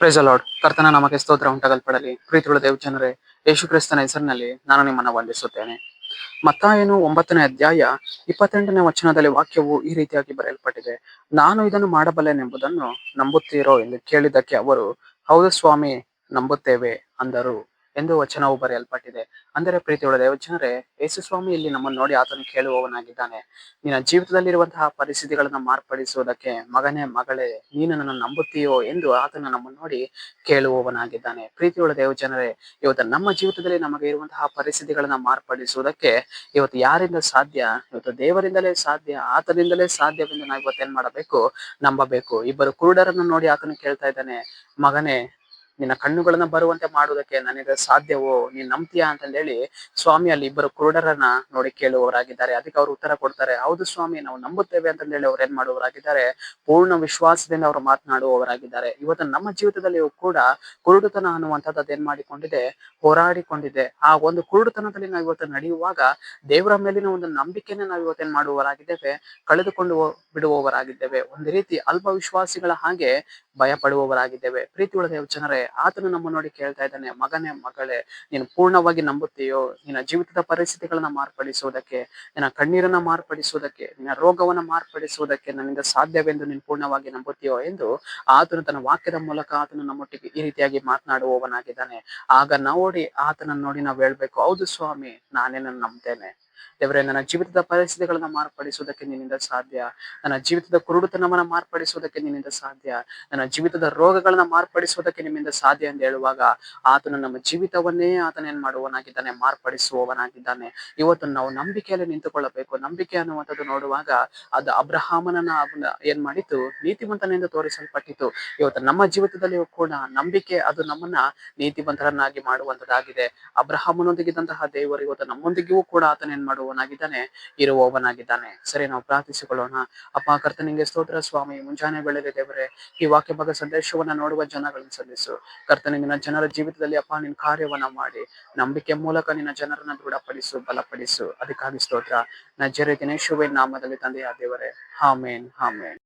Price lord. ಕರ್ತನ ನಮಗೆ ಸ್ತೋತ್ರ ಉಂಟಾಗಲ್ಪಡಲಿ. ಪ್ರೀತಿಯುಳ್ಳ ದೇವ ಜನರೇ, ಯೇಸು ಕ್ರಿಸ್ತನ ಹೆಸರಿನಲ್ಲಿ ನಾನು ನಿಮ್ಮನ್ನು ವಂದಿಸುತ್ತೇನೆ. ಮತ್ತಾಯನು 9ನೇ ಅಧ್ಯಾಯ 28ನೇ ವಚನದಲ್ಲಿ ವಾಕ್ಯವು ಈ ರೀತಿಯಾಗಿ ಬರೆಯಲ್ಪಟ್ಟಿದೆ. ನಾನು ಇದನ್ನು ಮಾಡಬಲ್ಲೆನೆಂಬುದನ್ನು ನಂಬುತ್ತೀರೋ ಎಂದು ಕೇಳಿದ್ದಕ್ಕೆ ಅವರು, ಹೌದು ಸ್ವಾಮಿ, ನಂಬುತ್ತೇವೆ ಅಂದರು ಎಂದು ವಚನವು ಬರೆಯಲ್ಪಟ್ಟಿದೆ. ಅಂದರೆ ಪ್ರೀತಿಯುಳ್ಳ ದೇವ ಜನರೇ, ಯೇಸು ಸ್ವಾಮಿ ಇಲ್ಲಿ ನಮ್ಮನ್ನು ನೋಡಿ ಆತನು ಕೇಳುವವನಾಗಿದ್ದಾನೆ. ನಿನ್ನ ಜೀವಿತದಲ್ಲಿರುವಂತಹ ಪರಿಸ್ಥಿತಿಗಳನ್ನ ಮಾರ್ಪಡಿಸುವುದಕ್ಕೆ, ಮಗನೇ ಮಗಳೇ, ನೀನು ನನ್ನ ನಂಬುತ್ತೀಯೋ ಎಂದು ಆತನು ನಮ್ಮನ್ನು ನೋಡಿ ಕೇಳುವವನಾಗಿದ್ದಾನೆ. ಪ್ರೀತಿಯುಳ್ಳ ದೇವ ಜನರೇ, ಇವತ್ತು ನಮ್ಮ ಜೀವಿತದಲ್ಲಿ ನಮಗೆ ಇರುವಂತಹ ಪರಿಸ್ಥಿತಿಗಳನ್ನ ಮಾರ್ಪಡಿಸುವುದಕ್ಕೆ ಇವತ್ತು ಯಾರಿಂದ ಸಾಧ್ಯ? ಇವತ್ತು ದೇವರಿಂದಲೇ ಸಾಧ್ಯ, ಆತನಿಂದಲೇ ಸಾಧ್ಯವೆಂದು ನಾವು ಇವತ್ತೇನ್ ಮಾಡಬೇಕು? ನಂಬಬೇಕು. ಇಬ್ಬರು ಕುರುಡರನ್ನು ನೋಡಿ ಆತನು ಕೇಳ್ತಾ ಇದ್ದಾನೆ, ಮಗನೇ, ನಿನ್ನ ಕಣ್ಣುಗಳನ್ನ ಬರುವಂತೆ ಮಾಡುವುದಕ್ಕೆ ನನಗೆ ಸಾಧ್ಯವೋ? ನೀನ್ ನಂಬ್ತೀಯಾ ಅಂತಂದೇಳಿ ಸ್ವಾಮಿ ಅಲ್ಲಿ ಇಬ್ಬರು ಕುರುಡರನ್ನ ನೋಡಿ ಕೇಳುವವರಾಗಿದ್ದಾರೆ. ಅದಕ್ಕೆ ಅವರು ಉತ್ತರ ಕೊಡ್ತಾರೆ, ಹೌದು ಸ್ವಾಮಿ, ನಾವು ನಂಬುತ್ತೇವೆ ಅಂತಂದೇಳಿ ಅವ್ರು ಏನ್ ಮಾಡುವವರಾಗಿದ್ದಾರೆ? ಪೂರ್ಣ ವಿಶ್ವಾಸದಿಂದ ಅವರು ಮಾತನಾಡುವವರಾಗಿದ್ದಾರೆ. ಇವತ್ತು ನಮ್ಮ ಜೀವಿತದಲ್ಲಿಯೂ ಕೂಡ ಕುರುಡುತನ ಅನ್ನುವಂಥದ್ದು ಅದೇನ್ ಮಾಡಿಕೊಂಡಿದೆ? ಹೋರಾಡಿಕೊಂಡಿದೆ. ಆ ಒಂದು ಕುರುಡುತನದಲ್ಲಿ ನಾವು ಇವತ್ತು ನಡೆಯುವಾಗ ದೇವರ ಮೇಲಿನ ಒಂದು ನಂಬಿಕೆನ ನಾವು ಇವತ್ತೇನ್ ಮಾಡುವವರಾಗಿದ್ದೇವೆ? ಕಳೆದುಕೊಂಡು ಬಿಡುವವರಾಗಿದ್ದೇವೆ. ಒಂದು ರೀತಿ ಅಲ್ಪ ವಿಶ್ವಾಸಿಗಳ ಹಾಗೆ ಭಯ ಪಡುವವರಾಗಿದ್ದೇವೆ. ಪ್ರೀತಿಯುಳ್ಳ ದೇವ ಜನರೇ, ಆತನು ನಮ್ಮ ನೋಡಿ ಕೇಳ್ತಾ ಇದ್ದಾನೆ, ಮಗನೇ ಮಗಳೇ, ನೀನು ಪೂರ್ಣವಾಗಿ ನಂಬುತ್ತೀಯೋ? ನಿನ್ನ ಜೀವಿತದ ಪರಿಸ್ಥಿತಿಗಳನ್ನ ಮಾರ್ಪಡಿಸುವುದಕ್ಕೆ, ನಿನ್ನ ಕಣ್ಣೀರನ್ನ ಮಾರ್ಪಡಿಸುವುದಕ್ಕೆ, ನಿನ್ನ ರೋಗವನ್ನ ಮಾರ್ಪಡಿಸುವುದಕ್ಕೆ ನನ್ನಿಂದ ಸಾಧ್ಯವೆಂದು ನೀನು ಪೂರ್ಣವಾಗಿ ನಂಬುತ್ತೀಯೋ ಎಂದು ಆತನು ತನ್ನ ವಾಕ್ಯದ ಮೂಲಕ ಆತನು ನಮ್ಮೊಟ್ಟಿಗೆ ಈ ರೀತಿಯಾಗಿ ಮಾತನಾಡುವವನಾಗಿದ್ದಾನೆ. ಆಗ ನೋಡಿ ಆತನನ್ನು ನೋಡಿ ನಾವು ಹೇಳ್ಬೇಕು, ಹೌದು ಸ್ವಾಮಿ, ನಾನೇನನ್ನು ನಂಬ್ತೇನೆ. ದೇವರೇ, ನನ್ನ ಜೀವಿತದ ಪರಿಸ್ಥಿತಿಗಳನ್ನ ಮಾರ್ಪಡಿಸುವುದಕ್ಕೆ ನಿನ್ನಿಂದ ಸಾಧ್ಯ. ನನ್ನ ಜೀವಿತದ ಕುರುಡುತನವನ್ನ ಮಾರ್ಪಡಿಸುವುದಕ್ಕೆ ನಿನ್ನಿಂದ ಸಾಧ್ಯ. ನನ್ನ ಜೀವಿತದ ರೋಗಗಳನ್ನ ಮಾರ್ಪಡಿಸುವುದಕ್ಕೆ ನಿಮ್ಮಿಂದ ಸಾಧ್ಯ ಎಂದು ಹೇಳುವಾಗ ಆತನು ನಮ್ಮ ಜೀವಿತವನ್ನೇ ಆತನೇನ್ ಮಾಡುವವನಾಗಿದ್ದಾನೆ? ಮಾರ್ಪಡಿಸುವವನಾಗಿದ್ದಾನೆ. ಇವತ್ತು ನಾವು ನಂಬಿಕೆಯಲ್ಲಿ ನಿಂತುಕೊಳ್ಳಬೇಕು. ನಂಬಿಕೆ ಅನ್ನುವಂಥದ್ದು ನೋಡುವಾಗ ಅದು ಅಬ್ರಹಾಮನನ್ನ ಏನ್ ಮಾಡಿತು? ನೀತಿವಂತನೆಂದು ತೋರಿಸಲ್ಪಟ್ಟಿತು. ಇವತ್ತು ನಮ್ಮ ಜೀವಿತದಲ್ಲಿಯೂ ಕೂಡ ನಂಬಿಕೆ ಅದು ನಮ್ಮನ್ನ ನೀತಿವಂತರನ್ನಾಗಿ ಮಾಡುವಂತದ್ದಾಗಿದೆ. ಅಬ್ರಹಾಮನೊಂದಿಗಿದ್ದಂತಹ ದೇವರು ಇವತ್ತು ನಮ್ಮೊಂದಿಗೂ ಕೂಡ ಆತನ ಏನ್ ಮಾಡುವವನಾಗಿದ್ದಾನೆ? ಇರುವವನಾಗಿದ್ದಾನೆ. ಸರಿ, ನಾವು ಪ್ರಾರ್ಥಿಸಿಕೊಳ್ಳೋಣ. ಅಪ್ಪ ಕರ್ತನಿಗೆ ನಿಂಗೆ ಸ್ತೋತ್ರ ಸ್ವಾಮಿ. ಮುಂಜಾನೆ ವೇಳೆಯಲ್ಲಿ ದೇವರೇ, ಈ ವಾಕ್ಯ ಭಾಗ ಸಂದೇಶವನ್ನ ನೋಡುವ ಜನಗಳನ್ನು ಸಲ್ಲಿಸು ಕರ್ತನೆ. ನಿನ್ನ ಜನರ ಜೀವಿತದಲ್ಲಿ ಅಪ್ಪ ನಿನ್ನ ಕಾರ್ಯವನ್ನ ಮಾಡಿ ನಂಬಿಕೆ ಮೂಲಕ ನಿನ್ನ ಜನರನ್ನ ದೃಢಪಡಿಸು, ಬಲಪಡಿಸು. ಅದಕ್ಕಾಗಿ ಸ್ತೋತ್ರ. ನಜರೇತಿನ ಯೇಸುವಿನ ನಾಮದಲ್ಲಿ ತಂದೆಯ ದೇವರೇ, ಆಮೆನ್, ಆಮೆನ್.